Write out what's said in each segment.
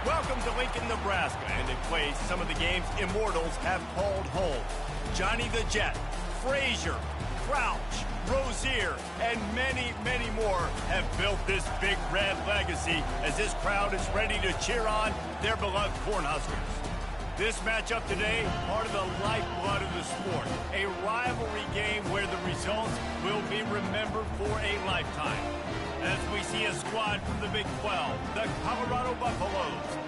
Welcome to Lincoln, Nebraska, and a place some of the game's immortals have called home. Johnny the Jet, Frazier, Crouch, Rozier, and many, many more have built this big red legacy as this crowd is ready to cheer on their beloved Cornhuskers. This matchup today, part of the lifeblood of the sport, a rivalry game where the results will be remembered for a lifetime. As we see a squad from the Big 12, the Colorado Buffaloes,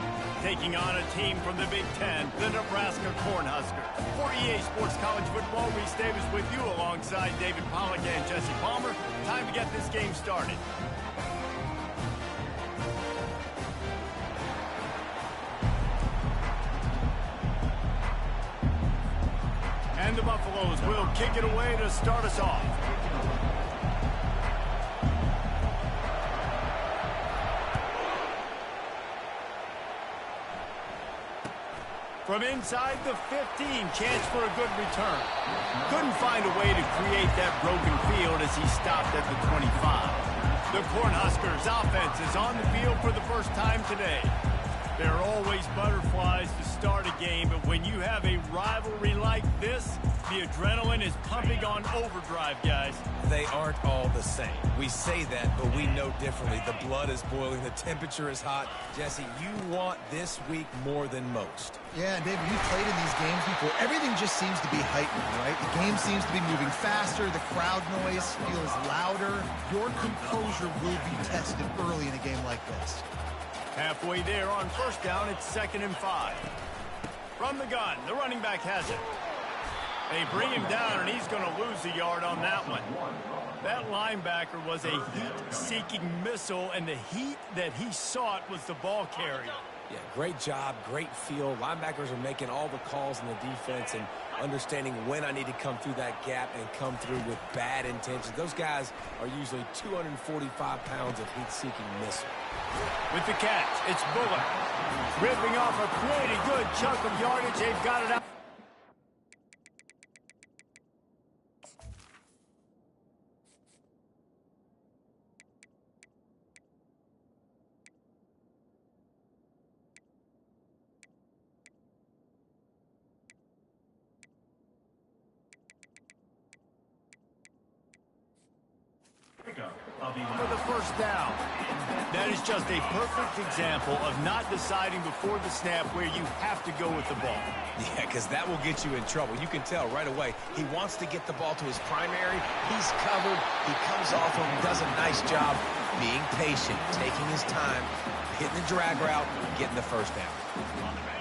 taking on a team from the Big 10, the Nebraska Cornhuskers. For EA Sports College Football, Reese Davis with you alongside David Pollack and Jesse Palmer. Time to get this game started. And the Buffaloes will kick it away to start us off. From inside the 15, chance for a good return. Couldn't find a way to create that broken field as he stopped at the 25. The Cornhuskers offense is on the field for the first time today. There are always butterflies to start a game, but when you have a rivalry like this, the adrenaline is pumping on overdrive, guys. They aren't all the same. We say that, but we know differently. The blood is boiling. The temperature is hot. Jesse, you want this week more than most. Yeah, and David, you've played in these games before. Everything just seems to be heightened, right? The game seems to be moving faster. The crowd noise feels louder. Your composure will be tested early in a game like this. Halfway there on first down, it's 2nd and 5. From the gun, the running back has it. They bring him down, and he's going to lose a yard on that one. That linebacker was a heat-seeking missile, and the heat that he sought was the ball carrier. Yeah, great job, great feel. Linebackers are making all the calls in the defense and understanding when I need to come through that gap and come through with bad intentions. Those guys are usually 245 pounds of heat-seeking missile. With the catch, it's Bullock. Ripping off a pretty good chunk of yardage. They've got it out. For the first down. That is just a perfect example of not deciding before the snap where you have to go with the ball. Yeah, because that will get you in trouble. You can tell right away. He wants to get the ball to his primary. He's covered. He comes off him, does a nice job being patient, taking his time, hitting the drag route, getting the first down.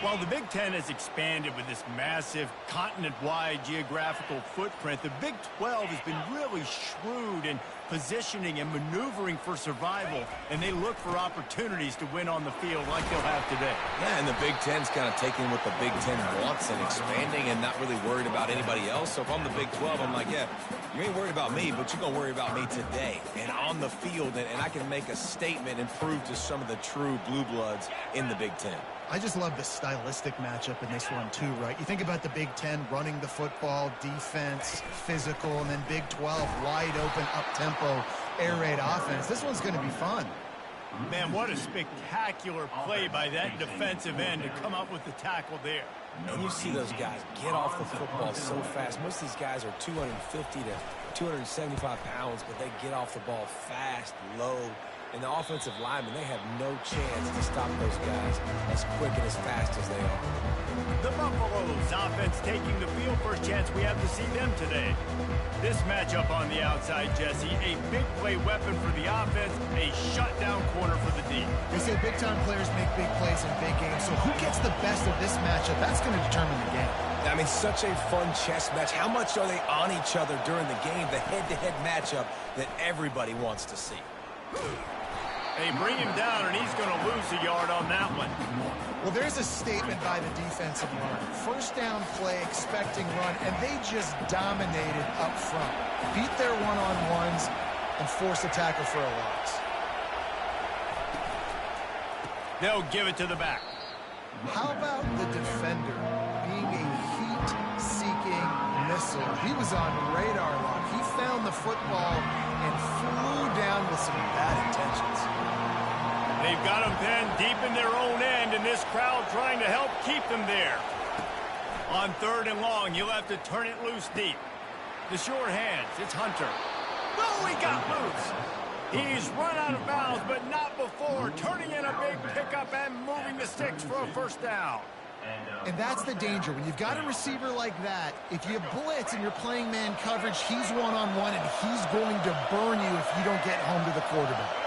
While the Big Ten has expanded with this massive continent-wide geographical footprint, the Big 12 has been really shrewd in positioning and maneuvering for survival, and they look for opportunities to win on the field like they'll have today. Yeah, and the Big Ten's kind of taking what the Big Ten wants and expanding and not really worried about anybody else. So if I'm the Big 12, I'm like, yeah, you ain't worried about me, but you're going to worry about me today and on the field, and I can make a statement and prove to some of the true blue bloods in the Big Ten. I just love the stylistic matchup in this one too, right? You think about the Big Ten running the football, defense, physical, and then Big 12 wide open, up-tempo, air raid offense. This one's going to be fun. Man, what a spectacular play by that defensive end to come up with the tackle there. And you see those guys get off the football so fast. Most of these guys are 250 to 275 pounds, but they get off the ball fast, low. And the offensive linemen, they have no chance to stop those guys as quick and as fast as they are. The Buffaloes offense taking the field. First chance we have to see them today. This matchup on the outside, Jesse, a big play weapon for the offense, a shutdown corner for the D. They say big-time players make big plays in big games, so who gets the best of this matchup? That's going to determine the game. I mean, such a fun chess match. How much are they on each other during the game, the head-to-head matchup that everybody wants to see? They bring him down, and he's going to lose a yard on that one. Well, there's a statement by the defensive line. First down play, expecting run, and they just dominated up front. Beat their one-on-ones and force a tackle for a loss. They'll give it to the back. How about the defender being a heat-seeking missile? He was on radar lock. He found the football and flew down with some bad intentions. They've got them pinned deep in their own end, and this crowd trying to help keep them there. On 3rd and long, he'll have to turn it loose deep. The short hands, it's Hunter. Oh, he got loose. He's run out of bounds, but not before turning in a big pickup and moving the sticks for a first down. And that's the danger. When you've got a receiver like that, if you blitz and you're playing man coverage, he's one-on-one, and he's going to burn you if you don't get home to the quarterback.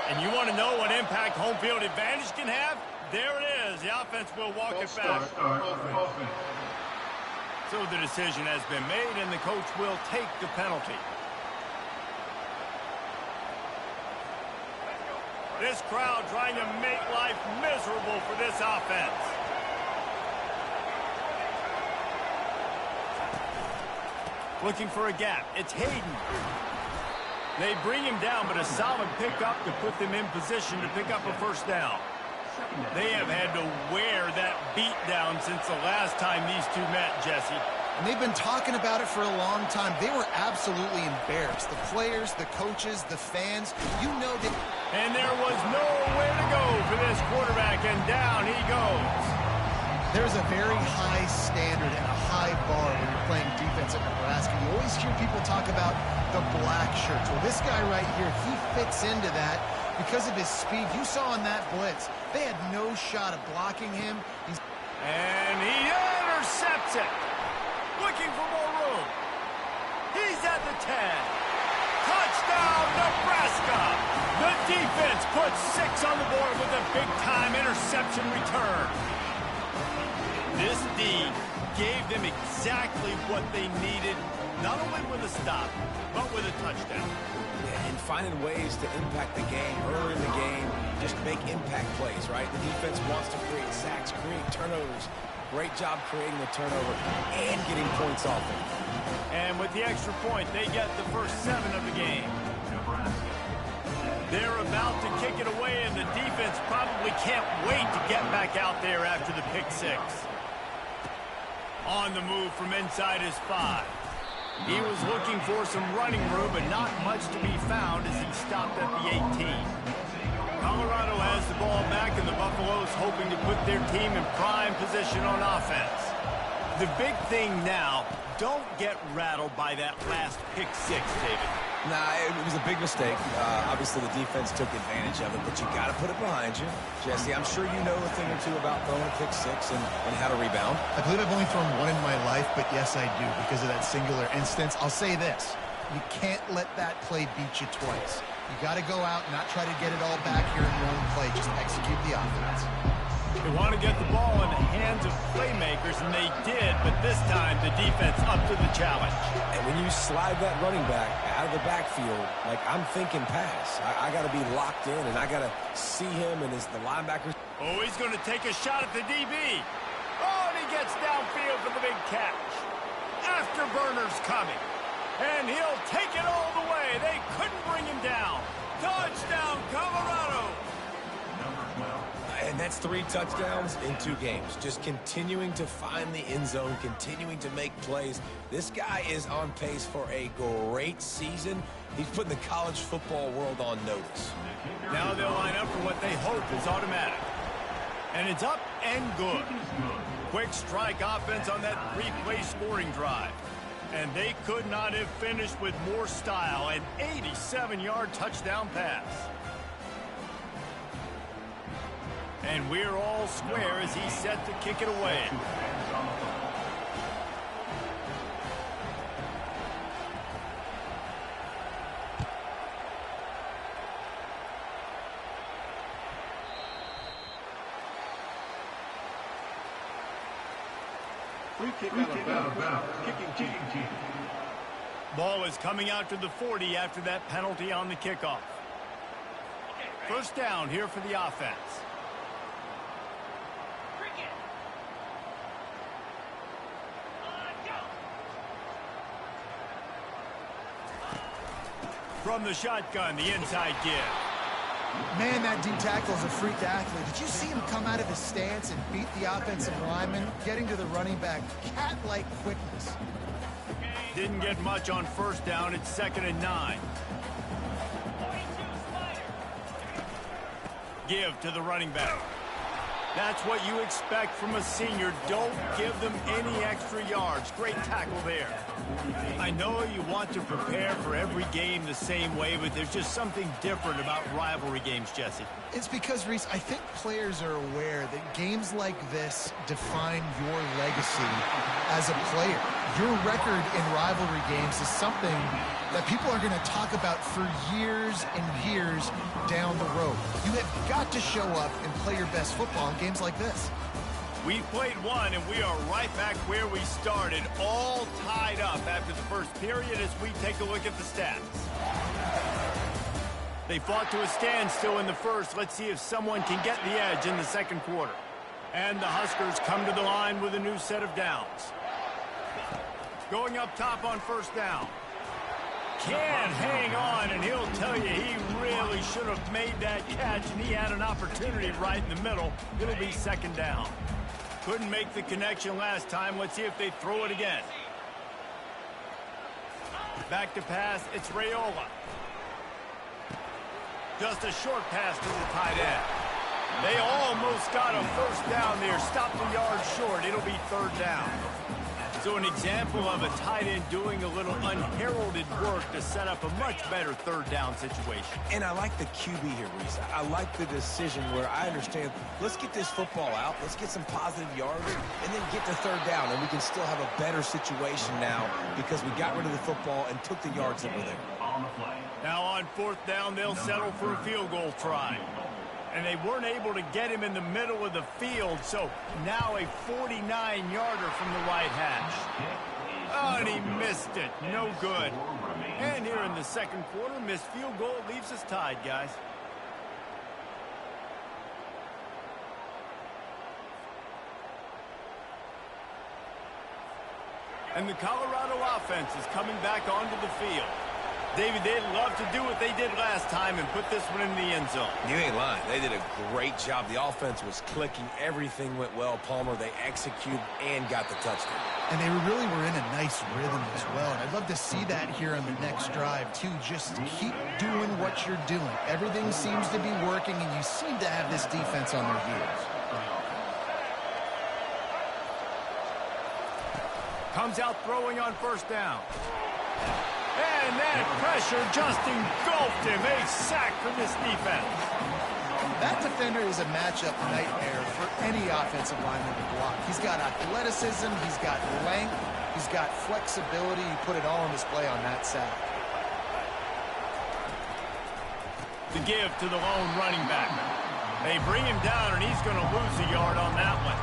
And you want to know what impact home field advantage can have? There it is. The offense will walk it back. So the decision has been made, and the coach will take the penalty. This crowd trying to make life miserable for this offense. Looking for a gap. It's Hayden. They bring him down, but a solid pickup to put them in position to pick up a first down. They have had to wear that beat down since the last time these two met, Jesse. And they've been talking about it for a long time. They were absolutely embarrassed. The players, the coaches, the fans, you know that. And there was nowhere to go for this quarterback, and down he goes. There's a very high standard and a high bar when you're playing defense at Nebraska. You always hear people talk about the black shirts. Well, this guy right here, he fits into that because of his speed. You saw on that blitz, they had no shot of blocking him. And he intercepts it. Looking for more room. He's at the 10. Touchdown, Nebraska. The defense puts 6 on the board with a big-time interception return. This D gave them exactly what they needed, not only with a stop, but with a touchdown. And finding ways to impact the game early in the game, just make impact plays, right? The defense wants to create sacks, create turnovers. Great job creating the turnover and getting points off it. And with the extra point, they get the first 7 of the game. They're about to kick it away, and the defense probably can't wait to get back out there after the pick 6. On the move from inside his 5. He was looking for some running room, but not much to be found as he stopped at the 18. Colorado has the ball back, and the Buffaloes hoping to put their team in prime position on offense. The big thing now, don't get rattled by that last pick 6, David. Nah, it was a big mistake. Obviously, the defense took advantage of it, but you got to put it behind you. Jesse, I'm sure you know a thing or two about throwing a pick 6 and how to rebound. I believe I've only thrown one in my life, but yes, I do, because of that singular instance. I'll say this. You can't let that play beat you twice. You got to go out and not try to get it all back here in one play. Just execute the offense. They want to get the ball in the hands of playmakers, and they did, but this time the defense up to the challenge. And when you slide that running back out of the backfield, like I'm thinking pass, I got to be locked in, and I got to see him and the linebackers. Oh, he's going to take a shot at the DB. Oh, and he gets downfield for the big catch. Afterburner's coming. And he'll take it all the way. They couldn't bring him down. Touchdown, Colorado. And that's 3 touchdowns in 2 games. Just continuing to find the end zone, continuing to make plays. This guy is on pace for a great season. He's putting the college football world on notice. Now they'll line up for what they hope is automatic. And it's up and good. Quick strike offense on that 3-play scoring drive. And they could not have finished with more style. An 87-yard touchdown pass. And we're all square as he's set to kick it away. Free kick out of bounds. Kicking team. Ball is coming out to the 40 after that penalty on the kickoff. First down here for the offense. From the shotgun, the inside give. Man, that D tackle is a freak athlete. Did you see him come out of his stance and beat the offensive lineman, getting to the running back? Cat-like quickness. Didn't get much on first down. It's 2nd and 9. Give to the running back. That's what you expect from a senior. Don't give them any extra yards. Great tackle there. I know you want to prepare for every game the same way, but there's just something different about rivalry games, Jesse. It's because, Reese, I think players are aware that games like this define your legacy as a player. Your record in rivalry games is something that people are going to talk about for years and years down the road. You have got to show up and play your best football in games like this. We played one, and we are right back where we started, all tied up after the first period as we take a look at the stats. They fought to a standstill in the first. Let's see if someone can get the edge in the second quarter. And the Huskers come to the line with a new set of downs. Going up top on first down. Can't hang on, and he'll tell you he really should have made that catch, and he had an opportunity right in the middle. It'll be second down. Couldn't make the connection last time. Let's see if they throw it again. Back to pass. It's Raiola. Just a short pass to the tight end. They almost got a first down there. Stop the yard short. It'll be third down. So an example of a tight end doing a little unheralded work to set up a much better third down situation. And I like the QB here, Reese. I like the decision where I understand, let's get this football out, let's get some positive yardage, and then get to third down, and we can still have a better situation now because we got rid of the football and took the yards that were there. Now on fourth down, they'll settle for a field goal try. And they weren't able to get him in the middle of the field, so now a 49-yarder from the right hash. Oh, and he missed it. No good. And here in the second quarter, missed field goal leaves us tied, guys. And the Colorado offense is coming back onto the field. David, they'd love to do what they did last time and put this one in the end zone. You ain't lying. They did a great job. The offense was clicking. Everything went well. Palmer, they executed and got the touchdown. And they really were in a nice rhythm as well. And I'd love to see that here on the next drive, too. Just keep doing what you're doing. Everything seems to be working, and you seem to have this defense on their heels. Comes out throwing on first down. And that pressure just engulfed him. A sack for this defense. That defender is a matchup nightmare for any offensive lineman to block. He's got athleticism, he's got length, he's got flexibility. You put it all on display on that sack. The give to the lone running back. They bring him down, and he's going to lose a yard on that one.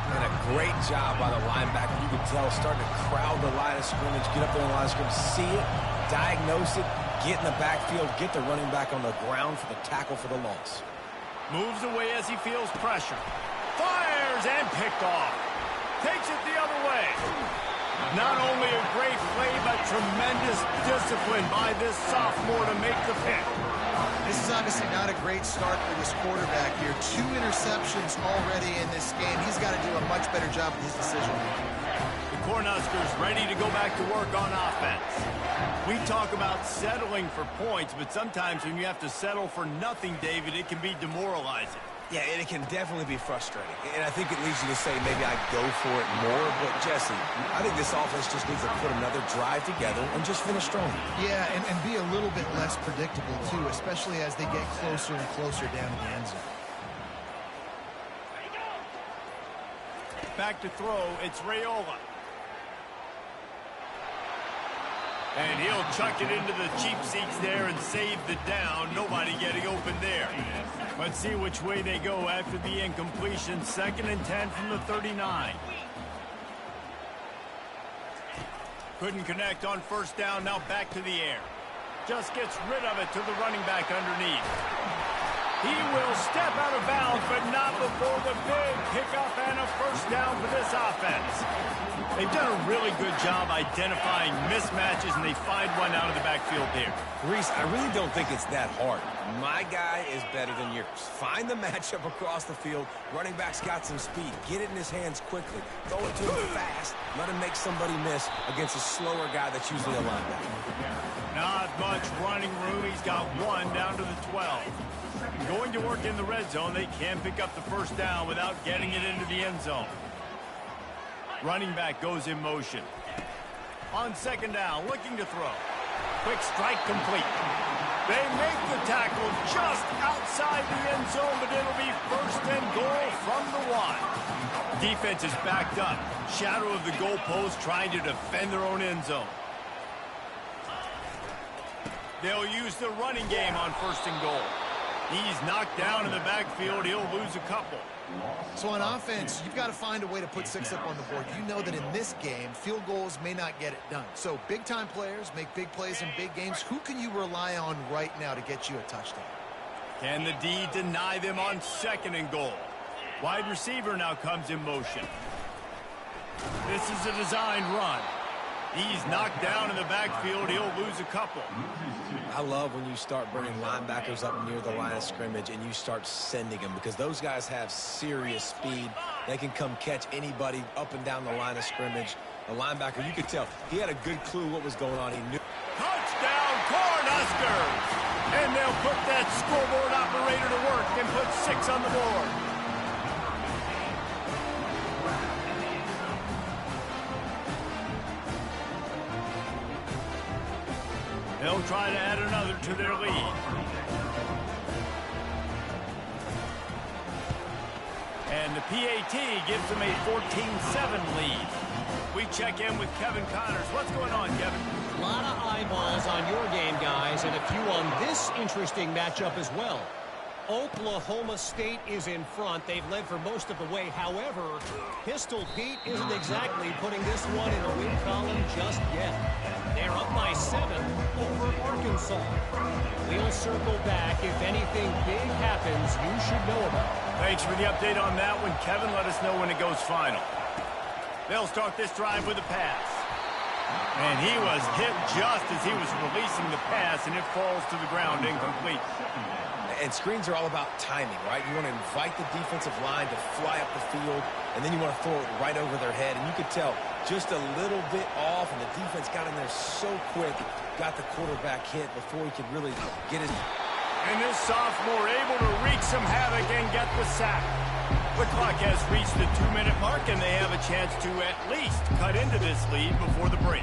And a great job by the linebacker. You can tell starting to crowd the line of scrimmage, get up there in the line of scrimmage, see it, diagnose it, get in the backfield, get the running back on the ground for the tackle for the loss. Moves away as he feels pressure. Fires and picked off. Takes it the other way. Not only a great play, but tremendous discipline by this sophomore to make the pick. This is obviously not a great start for this quarterback here. 2 interceptions already in this game. He's got to do a much better job with his decision-making. The Cornhuskers ready to go back to work on offense. We talk about settling for points, but sometimes when you have to settle for nothing, David, it can be demoralizing. Yeah, and it can definitely be frustrating. And I think it leads you to say maybe I go for it more. But, Jesse, I think this offense just needs to put another drive together and just finish strong. Yeah, and be a little bit less predictable, too, especially as they get closer and closer down to the end zone. Back to throw, it's Raiola. And he'll chuck it into the cheap seats there and save the down. Nobody getting open there. Let's see which way they go after the incompletion. 2nd and 10 from the 39. Couldn't connect on first down. Now back to the air. Just gets rid of it to the running back underneath. He will step out of bounds, but not before the big pickup and a first down for this offense. They've done a really good job identifying mismatches, and they find one out of the backfield there. Reese, I really don't think it's that hard. My guy is better than yours. Find the matchup across the field. Running back's got some speed. Get it in his hands quickly. Throw it to him fast. Let him make somebody miss against a slower guy that's usually a linebacker. Not much running room. He's got one down to the 12. Going to work in the red zone. They can pick up the first down without getting it into the end zone. Running back goes in motion. On second down, looking to throw. Quick strike complete. They make the tackle just outside the end zone, but it'll be first and goal from the 1. Defense is backed up. Shadow of the goalpost trying to defend their own end zone. They'll use the running game on first and goal. He's knocked down in the backfield. He'll lose a couple. So on offense, you've got to find a way to put 6 up on the board. You know that in this game, field goals may not get it done. So big-time players make big plays in big games. Who can you rely on right now to get you a touchdown? Can the D deny them on second and goal? Wide receiver now comes in motion. This is a designed run. He's knocked down in the backfield. He'll lose a couple. I love when you start bringing linebackers up near the line of scrimmage and you start sending them, because those guys have serious speed. They can come catch anybody up and down the line of scrimmage. The linebacker, you could tell, he had a good clue what was going on. He knew. Touchdown, Cornhuskers! And they'll put that scoreboard operator to work and put 6 on the board. They'll try to add another to their lead. And the PAT gives them a 14-7 lead. We check in with Kevin Connors. What's going on, Kevin? A lot of eyeballs on your game, guys, and a few on this interesting matchup as well. Oklahoma State is in front. They've led for most of the way. However, Pistol Pete isn't exactly putting this one in a win column just yet. They're up by 7 over Arkansas. We'll circle back. If anything big happens, you should know about it. Thanks for the update on that one, Kevin. Let us know when it goes final. They'll start this drive with a pass. And he was hit just as he was releasing the pass, and it falls to the ground incomplete. And screens are all about timing, right? You want to invite the defensive line to fly up the field, and then you want to throw it right over their head. And you could tell just a little bit off, and the defense got in there so quick, got the quarterback hit before he could really get his... And this sophomore able to wreak some havoc and get the sack. The clock has reached the 2-minute mark, and they have a chance to at least cut into this lead before the break.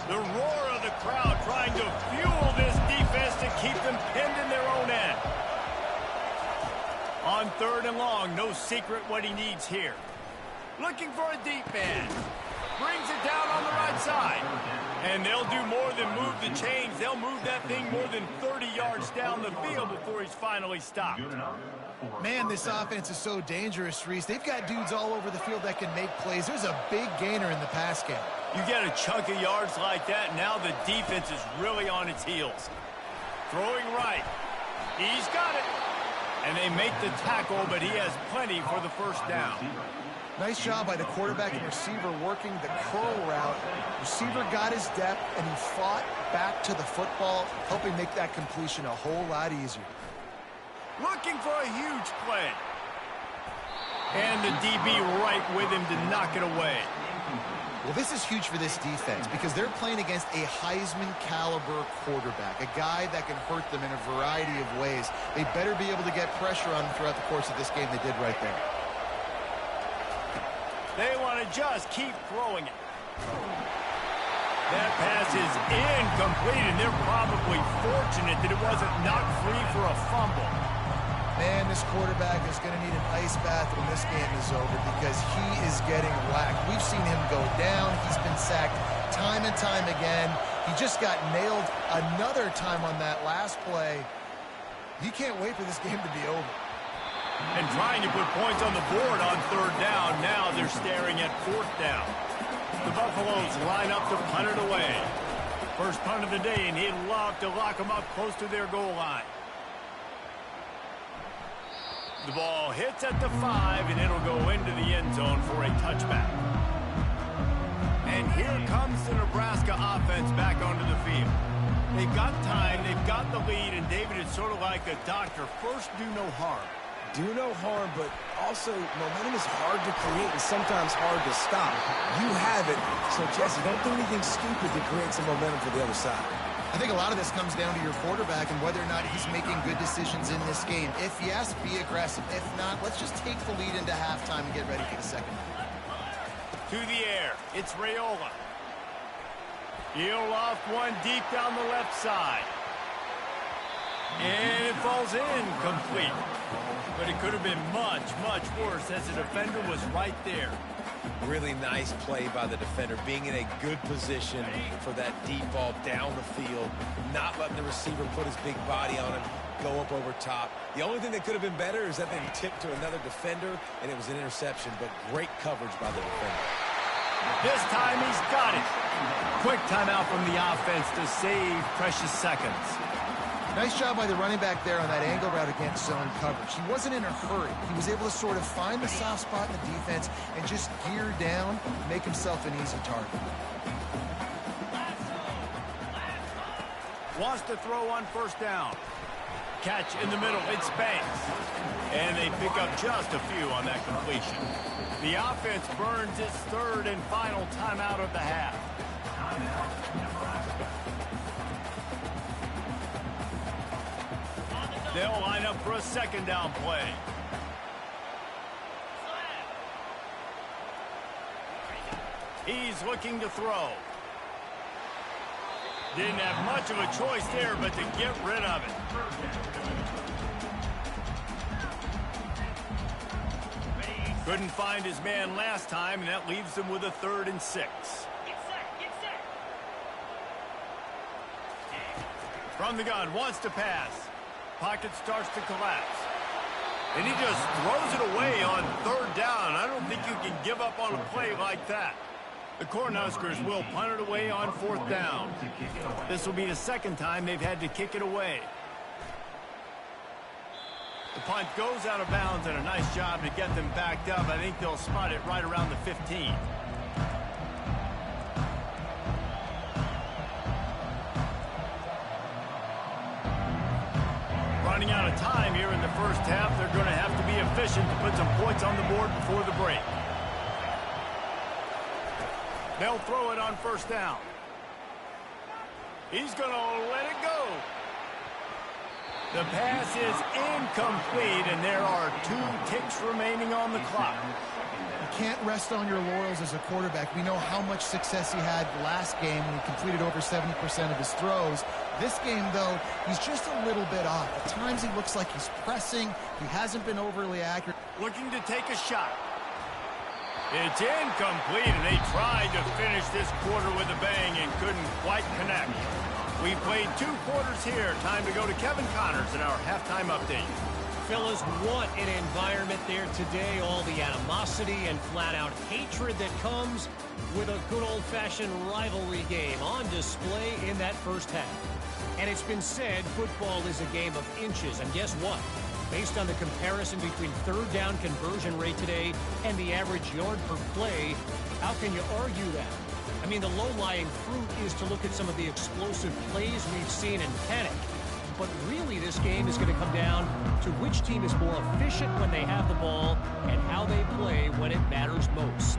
The roar of the crowd trying to fuel this defense to keep them pinned in their own end. On 3rd and long, no secret what he needs here. Looking for a deep man. Brings it down on the right side. And they'll do more than move the chains. They'll move that thing more than 30 yards down the field before he's finally stopped. Man, this offense is so dangerous, Reese. They've got dudes all over the field that can make plays. There's a big gainer in the pass game. You get a chunk of yards like that, now the defense is really on its heels. Throwing right. He's got it. And they make the tackle, but he has plenty for the first down. Nice job by the quarterback and receiver working the curl route. Receiver got his depth, and he fought back to the football, helping make that completion a whole lot easier. Looking for a huge play. And the DB right with him to knock it away. Well, this is huge for this defense because they're playing against a Heisman-caliber quarterback, a guy that can hurt them in a variety of ways. They better be able to get pressure on him throughout the course of this game. They did right there. They want to just keep throwing it. That pass is incomplete, and they're probably fortunate that it wasn't knocked free for a fumble. Man, this quarterback is going to need an ice bath when this game is over because he is getting whacked. We've seen him go down. He's been sacked time and time again. He just got nailed another time on that last play. He can't wait for this game to be over. And trying to put points on the board on 3rd down. Now they're staring at 4th down. The Buffaloes line up to punt it away. First punt of the day, and he'd love to lock them up close to their goal line. The ball hits at the 5, and it'll go into the end zone for a touchback. And here comes the Nebraska offense back onto the field. They've got time, they've got the lead, and David, it's sort of like a doctor. First, do no harm. Do no harm, but also momentum is hard to create and sometimes hard to stop. You have it, so Jesse, don't do anything stupid to create some momentum for the other side. I think a lot of this comes down to your quarterback and whether or not he's making good decisions in this game. If yes, be aggressive. If not, let's just take the lead into halftime and get ready for the second half. To the air, it's Raiola. He'll off one deep down the left side. And it falls in complete. But it could have been much, much worse as the defender was right there. Really nice play by the defender, being in a good position for that deep ball down the field, not letting the receiver put his big body on him, go up over top. The only thing that could have been better is that they tipped to another defender, and it was an interception, but great coverage by the defender. This time he's got it. Quick timeout from the offense to save precious seconds. Nice job by the running back there on that angle route against zone coverage. He wasn't in a hurry. He was able to sort of find the soft spot in the defense and just gear down, make himself an easy target. Wants to throw on first down. Catch in the middle, it's Banks. And they pick up just a few on that completion. The offense burns its third and final timeout of the half. They'll line up for a second down play. He's looking to throw. Didn't have much of a choice there, but to get rid of it. Couldn't find his man last time, and that leaves him with a 3rd and 6. From the gun, wants to pass. Pocket starts to collapse. And he just throws it away on 3rd down. I don't think you can give up on a play like that. The Cornhuskers will punt it away on 4th down. This will be the second time they've had to kick it away. The punt goes out of bounds, and a nice job to get them backed up. I think they'll spot it right around the 15. Running out of time here in the first half. They're going to have to be efficient to put some points on the board before the break. They'll throw it on first down. He's going to let it go. The pass is incomplete, and there are 2 ticks remaining on the clock. You can't rest on your laurels as a quarterback. We know how much success he had last game when he completed over 70% of his throws. This game, though, he's just a little bit off. At times he looks like he's pressing. He hasn't been overly accurate. Looking to take a shot. It's incomplete, and they tried to finish this quarter with a bang and couldn't quite connect. We played 2 quarters here. Time to go to Kevin Connors in our halftime update. Fellas, what an environment there today. All the animosity and flat-out hatred that comes with a good old-fashioned rivalry game on display in that first half. And it's been said football is a game of inches. And guess what? Based on the comparison between 3rd down conversion rate today and the average yard per play, how can you argue that? I mean, the low-lying fruit is to look at some of the explosive plays we've seen and panic. But really, this game is going to come down to which team is more efficient when they have the ball and how they play when it matters most.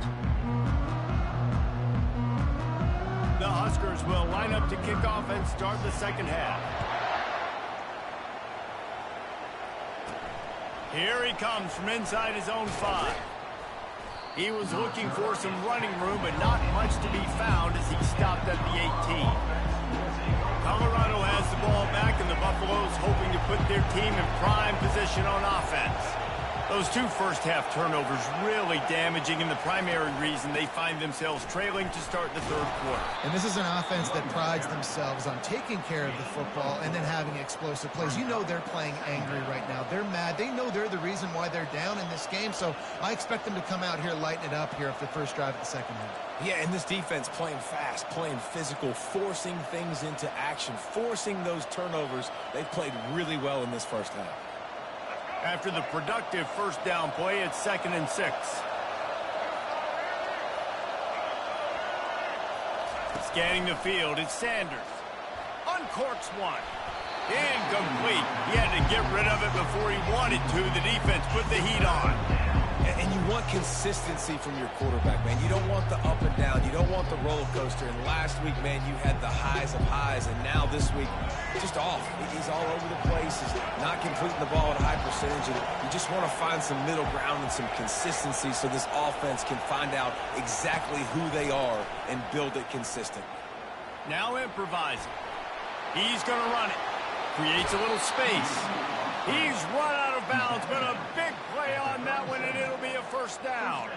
The Huskers will line up to kick off and start the second half. Here he comes from inside his own 5. He was looking for some running room, but not much to be found as he stopped at the 18. Colorado has the ball back, and the Buffaloes hoping to put their team in prime position on offense. Those 2 first-half turnovers really damaging, and the primary reason they find themselves trailing to start the 3rd quarter. And this is an offense that prides themselves on taking care of the football and then having explosive plays. You know they're playing angry right now. They're mad. They know they're the reason why they're down in this game, so I expect them to come out here, lighten it up here after the first drive of the second half. Yeah, and this defense playing fast, playing physical, forcing things into action, forcing those turnovers. They've played really well in this first half. After the productive first down play, it's 2nd and 6. Scanning the field, it's Sanders. Uncorks one. Incomplete. He had to get rid of it before he wanted to. The defense put the heat on. And you want consistency from your quarterback, man. You don't want the up and down. You don't want the roller coaster. And last week, man, you had the highs of highs. And now this week, just off. He's all over the place. He's not completing the ball at a high percentage. And you just want to find some middle ground and some consistency so this offense can find out exactly who they are and build it consistent. Now improvising. He's going to run it. Creates a little space. He's run out of bounds, but a big play on that one, and it'll be a first down.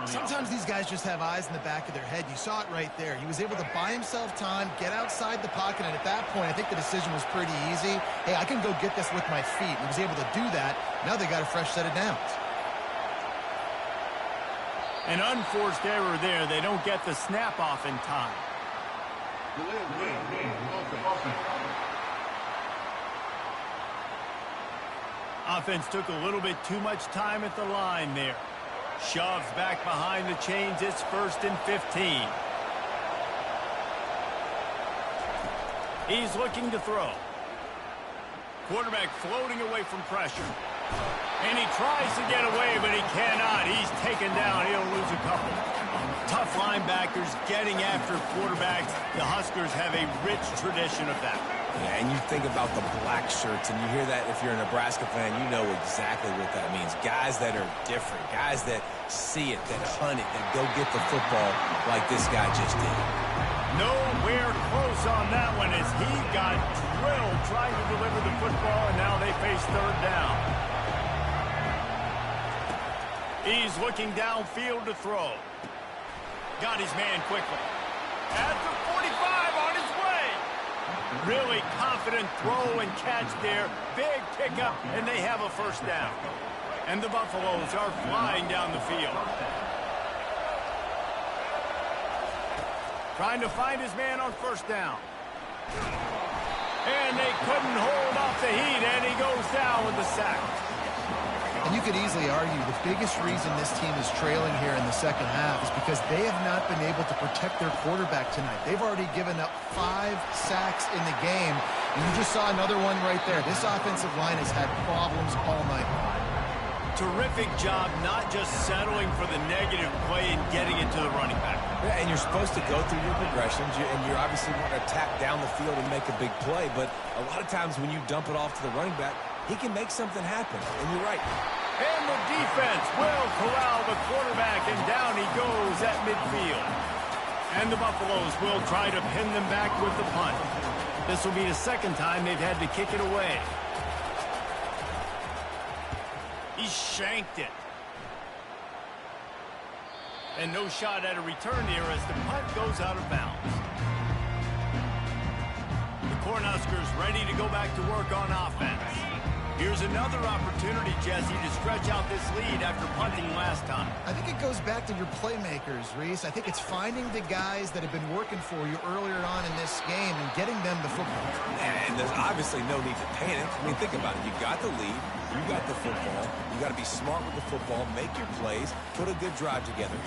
Sometimes these guys just have eyes in the back of their head. You saw it right there. He was able to buy himself time, get outside the pocket, and at that point, I think the decision was pretty easy. Hey, I can go get this with my feet. He was able to do that. Now they got a fresh set of downs. An unforced error there. They don't get the snap off in time. Offense took a little bit too much time at the line there. Shoves back behind the chains. It's 1st and 15. He's looking to throw. Quarterback floating away from pressure. And he tries to get away, but he cannot. He's taken down. He'll lose a couple. Tough linebackers getting after quarterbacks. The Huskers have a rich tradition of that. Yeah, and you think about the black shirts, and you hear that if you're a Nebraska fan, you know exactly what that means. Guys that are different, guys that see it, that hunt it, that go get the football like this guy just did. Nowhere close on that one as he got drilled trying to deliver the football, and now they face 3rd down. He's looking downfield to throw. Got his man quickly. At the 45 on his way. Really confident throw and catch there. Big pickup, and they have a first down. And the Buffaloes are flying down the field. Trying to find his man on 1st down. And they couldn't hold off the heat, and he goes down with the sack. And you could easily argue the biggest reason this team is trailing here in the second half is because they have not been able to protect their quarterback tonight. They've already given up 5 sacks in the game, and you just saw another one right there. This offensive line has had problems all night. Terrific job not just settling for the negative play and getting it to the running back. Yeah, and you're supposed to go through your progressions, and you're obviously going to attack down the field and make a big play, but a lot of times when you dump it off to the running back, he can make something happen, and you're right. And the defense will corral the quarterback, and down he goes at midfield. And the Buffaloes will try to pin them back with the punt. This will be the 2nd time they've had to kick it away. He shanked it. And no shot at a return here as the punt goes out of bounds. The Cornhuskers ready to go back to work on offense. Here's another opportunity, Jesse, to stretch out this lead after punting last time. I think it goes back to your playmakers, Reese. I think it's finding the guys that have been working for you earlier on in this game and getting them the football. And there's obviously no need to panic. I mean, think about it. You got the lead. You got the football. You got to be smart with the football, make your plays, put a good drive together.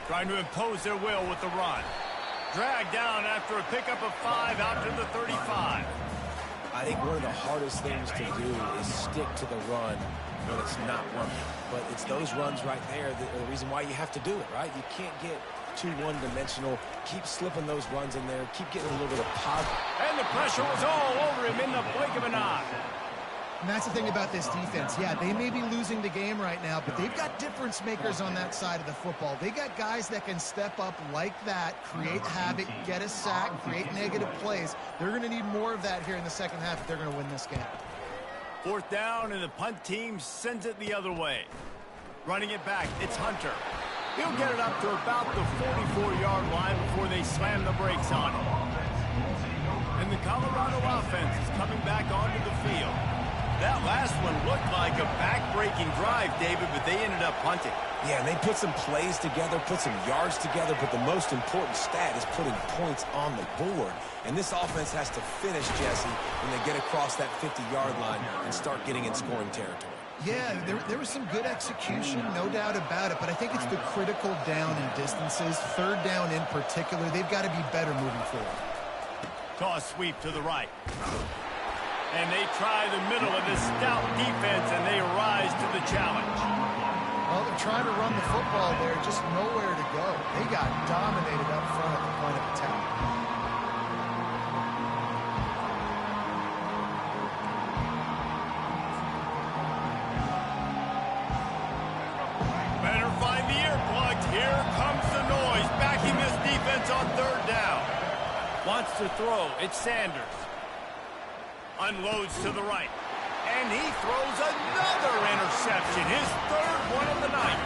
Trying to impose their will with the run. Dragged down after a pickup of 5 out to the 35. I think one of the hardest things to do is stick to the run when it's not working. But it's those runs right there that are the reason why you have to do it, right? You can't get too one-dimensional. Keep slipping those runs in there. Keep getting a little bit of positive. And the pressure was all over him in the blink of an eye. And that's the thing about this defense. Yeah, they may be losing the game right now, but they've got difference makers on that side of the football. They got guys that can step up like that, create havoc, get a sack, create negative plays. They're going to need more of that here in the second half if they're going to win this game. 4th down, and the punt team sends it the other way. Running it back, it's Hunter. He'll get it up to about the 44-yard line before they slam the brakes on him. And the Colorado offense is coming back onto the field. That last one looked like a back-breaking drive, David, but they ended up punting. Yeah, and they put some plays together, put some yards together, but the most important stat is putting points on the board. And this offense has to finish, Jesse, when they get across that 50-yard line and start getting in scoring territory. Yeah, there was some good execution, no doubt about it, but I think it's the critical down and distances, third down in particular. They've got to be better moving forward. Toss sweep to the right. And they try the middle of this stout defense, and they rise to the challenge. Well, they're trying to run the football there, just nowhere to go. They got dominated up front at the point of attack. Better find the earplugs. Here comes the noise, backing this defense on third down. Wants to throw. It's Sanders. Unloads to the right. And he throws another interception, his third one of the night.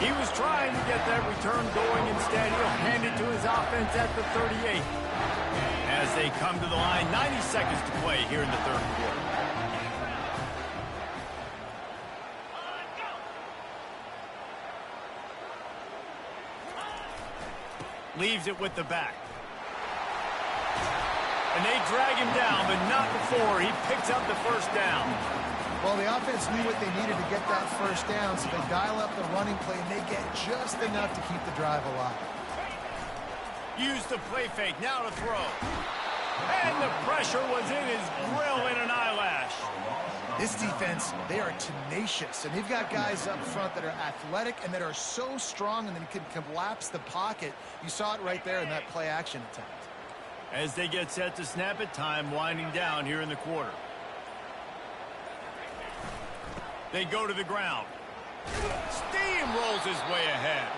He was trying to get that return going. Instead, he'll hand it to his offense at the 38. As they come to the line, 90 seconds to play here in the third quarter. Leaves it with the back. And they drag him down, but not before he picks up the first down. Well, the offense knew what they needed to get that first down, so they dial up the running play, and they get just enough to keep the drive alive. Use the play fake, now to throw. And the pressure was in his grill in an eyelash. This defense, they are tenacious, and they've got guys up front that are athletic and that are so strong and then can collapse the pocket. You saw it right there in that play-action attempt. As they get set to snap it, time winding down here in the quarter. They go to the ground. Steamrolls his way ahead.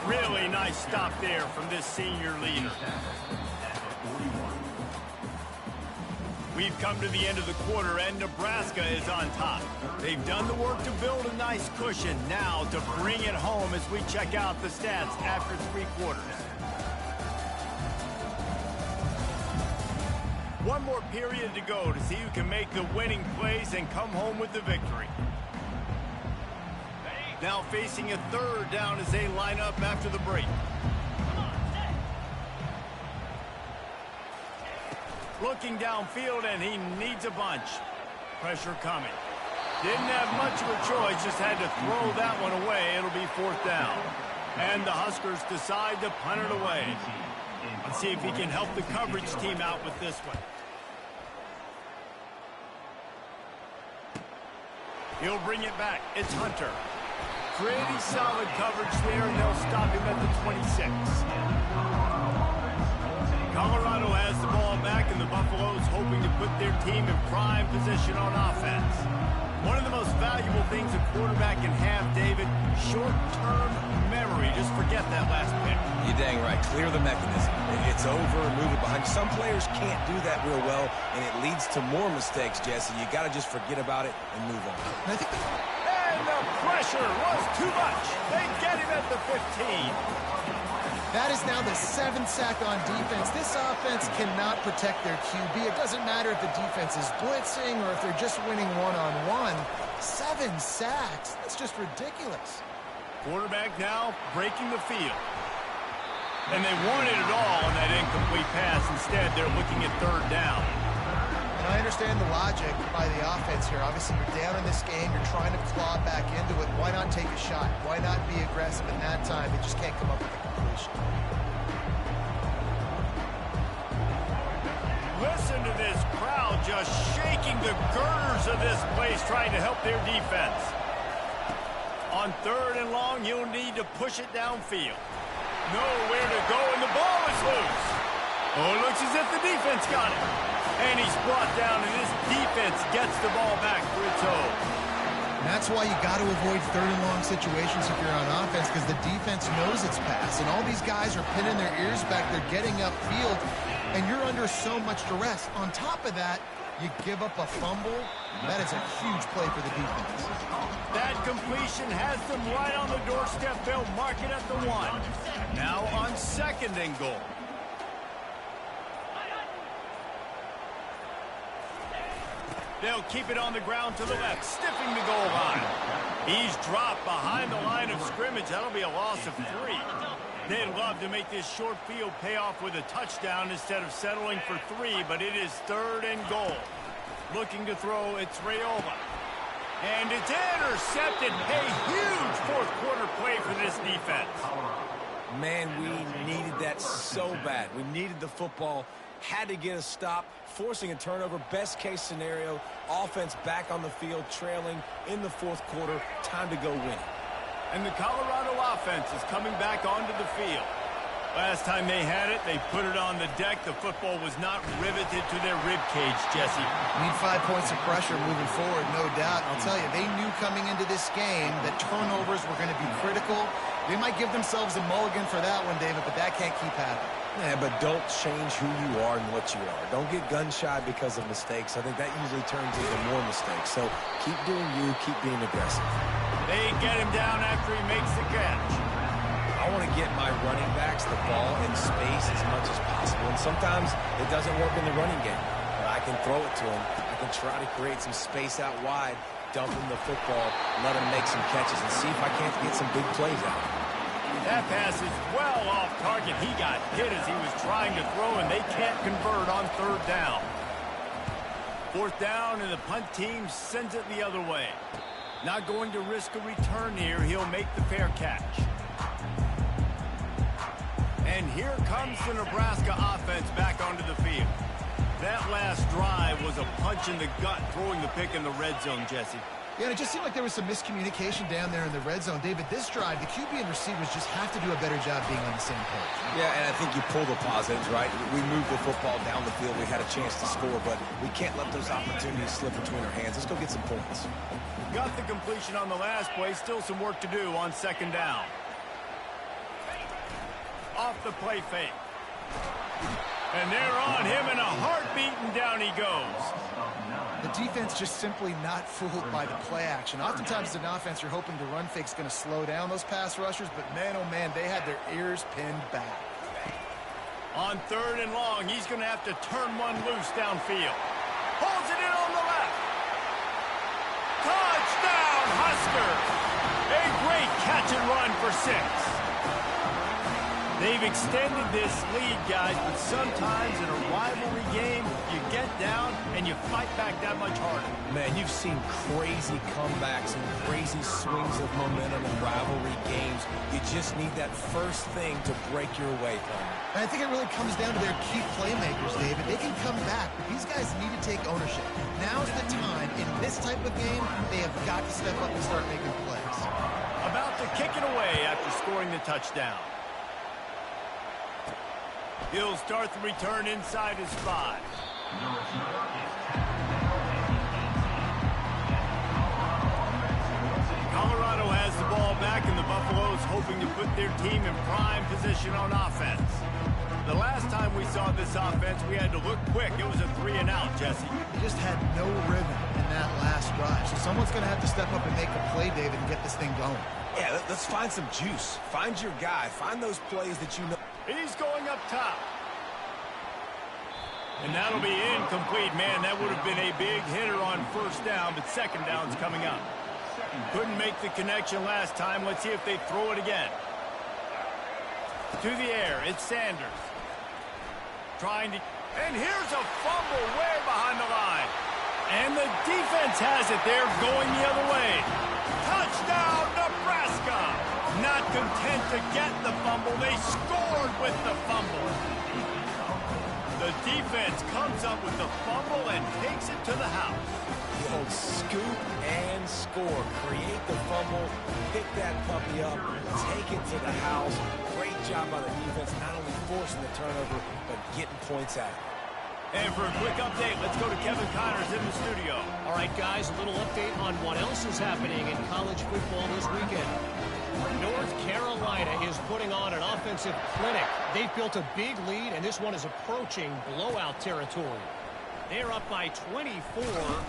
Really nice stop there from this senior leader. We've come to the end of the quarter, and Nebraska is on top. They've done the work to build a nice cushion. Now to bring it home as we check out the stats after 3 quarters. One more period to go to see who can make the winning plays and come home with the victory. Now facing a third down as they line up after the break. Looking downfield, and he needs a bunch. Pressure coming. Didn't have much of a choice, just had to throw that one away. It'll be 4th down. And the Huskers decide to punt it away. Let's see if he can help the coverage team out with this one. He'll bring it back. It's Hunter. Pretty solid coverage there, and they'll stop him at the 26. Colorado has the ball back, and the Buffaloes hoping to put their team in prime position on offense. One of the most valuable things a quarterback can have, David, short-term memory. Just forget that last pick. You're dang right. Clear the mechanism. It's over and move it behind. Some players can't do that real well, and it leads to more mistakes, Jesse. You got to just forget about it and move on. And the pressure was too much. They get him at the 15. That is now the 7th sack on defense. This offense cannot protect their QB. It doesn't matter if the defense is blitzing or if they're just winning one-on-one. 7 sacks. That's just ridiculous. Quarterback now breaking the field. And they wanted it all on that incomplete pass. Instead, they're looking at third down. And I understand the logic by the offense here. Obviously, you're down in this game. You're trying to claw back into it. Why not take a shot? Why not be aggressive in that time? They just can't come up with a completion. Listen to this crowd just shaking the girders of this place, trying to help their defense. On third and long, you'll need to push it downfield. Nowhere to go, and the ball is loose. Oh, it looks as if the defense got it. And he's brought down, and this defense gets the ball back for its own. And that's why you got to avoid third and long situations if you're on offense, because the defense knows it's pass. And all these guys are pinning their ears back. They're getting upfield, and you're under so much duress. On top of that, you give up a fumble. That is a huge play for the defense. That completion has them right on the doorstep. They'll mark it at the 1. Now on 2nd and goal. They'll keep it on the ground to the left, stiffing the goal line. He's dropped behind the line of scrimmage. That'll be a loss of 3. They'd love to make this short field pay off with a touchdown instead of settling for 3, but it is 3rd and goal. Looking to throw, it's Raiola. And it's intercepted. A huge fourth-quarter play for this defense. Man, we needed that so bad. We needed the football, had to get a stop, forcing a turnover. Best case scenario, offense back on the field, trailing in the fourth quarter. Time to go win it. And the Colorado offense is coming back onto the field. Last time they had it, they put it on the deck. The football was not riveted to their rib cage, Jesse. Need 5 points of pressure moving forward, no doubt. And I'll tell you, they knew coming into this game that turnovers were going to be critical. They might give themselves a mulligan for that one, David, but that can't keep happening. Yeah, but don't change who you are and what you are. Don't get gun-shy because of mistakes. I think that usually turns into more mistakes. So keep doing you, keep being aggressive. They get him down after he makes the catch. I want to get my running backs the ball in space as much as possible. And sometimes it doesn't work in the running game. But I can throw it to him. I can try to create some space out wide, dump him the football, let him make some catches, and see if I can't get some big plays out. That pass is well off target. He got hit as he was trying to throw, and they can't convert on third down. Fourth down, and the punt team sends it the other way. Not going to risk a return here. He'll make the fair catch. And here comes the Nebraska offense back onto the field. That last drive was a punch in the gut, throwing the pick in the red zone, Jesse. Yeah, and it just seemed like there was some miscommunication down there in the red zone. David, this drive, the QB and receivers just have to do a better job being on the same page. Yeah, and I think you pull the positives, right? We moved the football down the field. We had a chance to score, but we can't let those opportunities slip between our hands. Let's go get some points. Got the completion on the last play. Still some work to do on second down. Off the play fake. And they're on him in a heartbeat, and down he goes. The defense just simply not fooled by the play action. Oftentimes as an offense, you're hoping the run fake's going to slow down those pass rushers, but man, oh man, they had their ears pinned back. On third and long, he's going to have to turn one loose downfield. Pulls it in on the left. Touchdown, Huskers! A great catch and run for 6. They've extended this lead, guys, but sometimes in a rivalry game, you get down and you fight back that much harder. Man, you've seen crazy comebacks and crazy swings of momentum in rivalry games. You just need that first thing to break your way from it. And I think it really comes down to their key playmakers, David. They can come back, but these guys need to take ownership. Now's the time. In this type of game, they have got to step up and start making plays. About to kick it away after scoring the touchdown. He'll start the return inside his 5. Colorado has the ball back, and the Buffaloes hoping to put their team in prime position on offense. The last time we saw this offense, we had to look quick. It was a 3-and-out, Jesse. He just had no rhythm in that last drive. So someone's going to have to step up and make a play, David, and get this thing going. Yeah, let's find some juice. Find your guy. Find those plays that you know. He's going up top. And that'll be incomplete. Man, that would have been a big hitter on first down, but second down's coming up. Couldn't make the connection last time. Let's see if they throw it again. To the air, it's Sanders. Trying to... And here's a fumble way behind the line. And the defense has it there, going the other way. Touchdown, Nebraska! Not content to get the fumble, they scored with the fumble. The defense comes up with the fumble and takes it to the house. The old scoop and score. Create the fumble, pick that puppy up, take it to the house. Great job by the defense, not only forcing the turnover, but getting points out. And for a quick update, let's go to Kevin Connors in the studio. All right, guys, a little update on what else is happening in college football this weekend. North Carolina is putting on an offensive clinic. They've built a big lead, and this one is approaching blowout territory. They're up by 24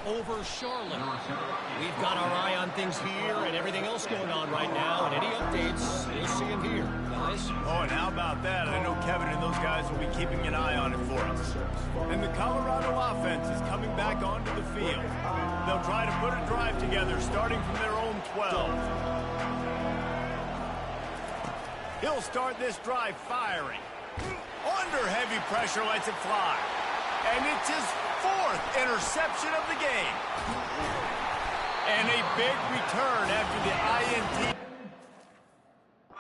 over Charlotte. We've got our eye on things here and everything else going on right now, and any updates, you'll see them here, guys. Oh, and how about that? I know Kevin and those guys will be keeping an eye on it for us. And the Colorado offense is coming back onto the field. They'll try to put a drive together, starting from their own 12. He'll start this drive firing. Under heavy pressure, lets it fly. And it's his 4th interception of the game. And a big return after the INT.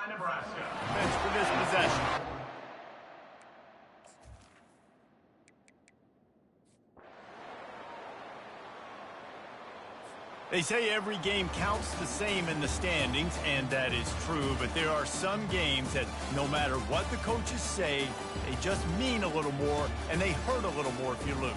Nebraska. For this possession. They say every game counts the same in the standings, and that is true, but there are some games that no matter what the coaches say, they just mean a little more, and they hurt a little more if you lose.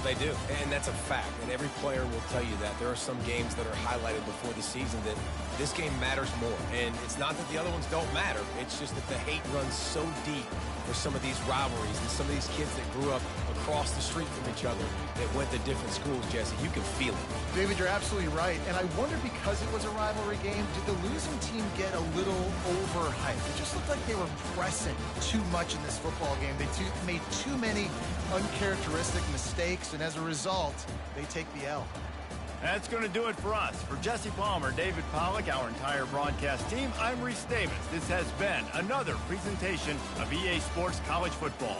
They do, and that's a fact, and every player will tell you that. There are some games that are highlighted before the season that this game matters more, and it's not that the other ones don't matter. It's just that the hate runs so deep for some of these rivalries and some of these kids that grew up across the street from each other that went to different schools, Jesse. You can feel it. David, you're absolutely right, and I wonder, because it was a rivalry game, did the losing team get a little overhyped? It just looked like they were pressing too much in this football game. They made too many uncharacteristic mistakes, and as a result, they take the L. That's going to do it for us. For Jesse Palmer, David Pollack, our entire broadcast team, I'm Reese Davis. This has been another presentation of EA Sports College Football.